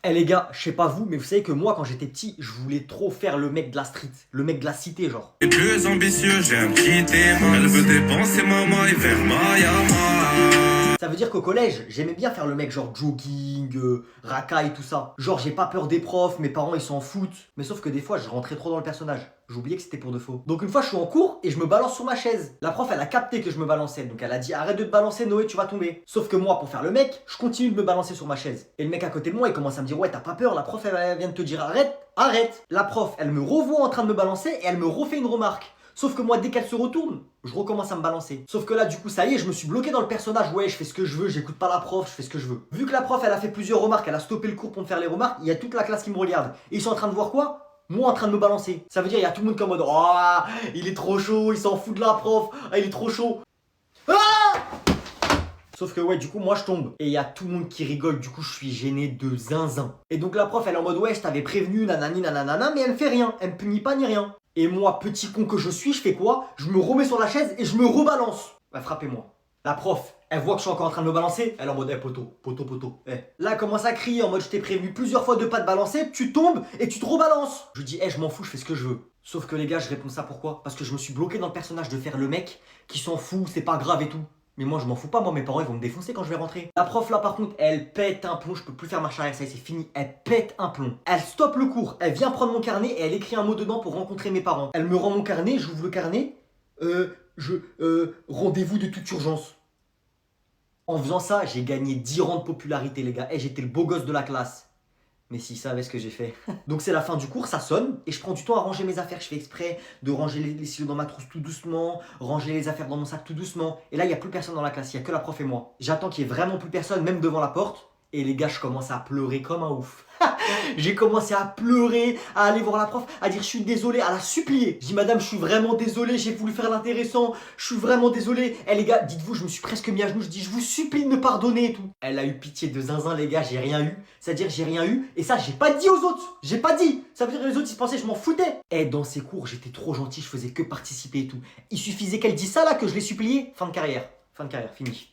Eh les gars, je sais pas vous, mais vous savez que moi quand j'étais petit, je voulais trop faire le mec de la street, le mec de la cité genre. Et plus ambitieux, j'ai un petit démon. Elle veut dépenser maman et faire Maya. Ça veut dire qu'au collège, j'aimais bien faire le mec genre jogging, racaille, tout ça. Genre j'ai pas peur des profs, mes parents ils s'en foutent. Mais sauf que des fois je rentrais trop dans le personnage. J'oubliais que c'était pour de faux. Donc une fois je suis en cours et je me balance sur ma chaise. La prof elle a capté que je me balançais. Donc elle a dit arrête de te balancer Noé, tu vas tomber. Sauf que moi pour faire le mec, je continue de me balancer sur ma chaise. Et le mec à côté de moi il commence à me dire ouais t'as pas peur, la prof elle vient de te dire arrête, arrête. La prof elle me revoit en train de me balancer et elle me refait une remarque. Sauf que moi, dès qu'elle se retourne, je recommence à me balancer. Sauf que là, du coup, ça y est, je me suis bloqué dans le personnage. Ouais, je fais ce que je veux, j'écoute pas la prof, je fais ce que je veux. Vu que la prof, elle a fait plusieurs remarques, elle a stoppé le cours pour me faire les remarques, il y a toute la classe qui me regarde. Et ils sont en train de voir quoi? Moi en train de me balancer. Ça veut dire, il y a tout le monde qui est en mode oh, il est trop chaud, il s'en fout de la prof, ah, il est trop chaud. Ah Sauf que ouais, du coup, moi je tombe. Et il y a tout le monde qui rigole, du coup, je suis gêné de zinzin. Et donc la prof, elle est en mode ouais, je t'avais prévenu, nanani, nanana, mais elle me fait rien. Elle me punit pas ni rien. Et moi, petit con que je suis, je fais quoi? Je me remets sur la chaise et je me rebalance. Bah, frappez-moi. La prof, elle voit que je suis encore en train de me balancer. Elle est en mode, poteau, poteau, poteau. Là, elle commence à crier en mode, je t'ai prévenu plusieurs fois de pas te balancer. Tu tombes et tu te rebalances. Je dis, je m'en fous, je fais ce que je veux. Sauf que les gars, je réponds ça pourquoi? Parce que je me suis bloqué dans le personnage de faire le mec qui s'en fout, c'est pas grave et tout. Mais moi je m'en fous pas, moi mes parents ils vont me défoncer quand je vais rentrer. La prof là par contre elle pète un plomb, je peux plus faire marche arrière, ça y est c'est fini, elle pète un plomb. Elle stoppe le cours, elle vient prendre mon carnet et elle écrit un mot dedans pour rencontrer mes parents. Elle me rend mon carnet, j'ouvre le carnet, rendez-vous de toute urgence. En faisant ça, j'ai gagné 10 rangs de popularité les gars, j'étais le beau gosse de la classe. Mais s'ils savaient ce que j'ai fait. Donc c'est la fin du cours, ça sonne, et je prends du temps à ranger mes affaires. Je fais exprès de ranger les stylos dans ma trousse tout doucement, ranger les affaires dans mon sac tout doucement. Et là, il n'y a plus personne dans la classe, il n'y a que la prof et moi. J'attends qu'il n'y ait vraiment plus personne, même devant la porte. Et les gars, je commence à pleurer comme un ouf. J'ai commencé à pleurer, à aller voir la prof, à dire je suis désolé, à la supplier. Je dis madame, je suis vraiment désolé, j'ai voulu faire l'intéressant, je suis vraiment désolé. Eh les gars, dites-vous, je me suis presque mis à genoux, je dis je vous supplie de me pardonner et tout. Elle a eu pitié de zinzin les gars, j'ai rien eu. C'est-à-dire j'ai rien eu et ça j'ai pas dit aux autres. J'ai pas dit. Ça veut dire que les autres ils pensaient que je m'en foutais. Et dans ces cours, j'étais trop gentil, je faisais que participer et tout. Il suffisait qu'elle dise ça là que je l'ai supplié. Fin de carrière, fini.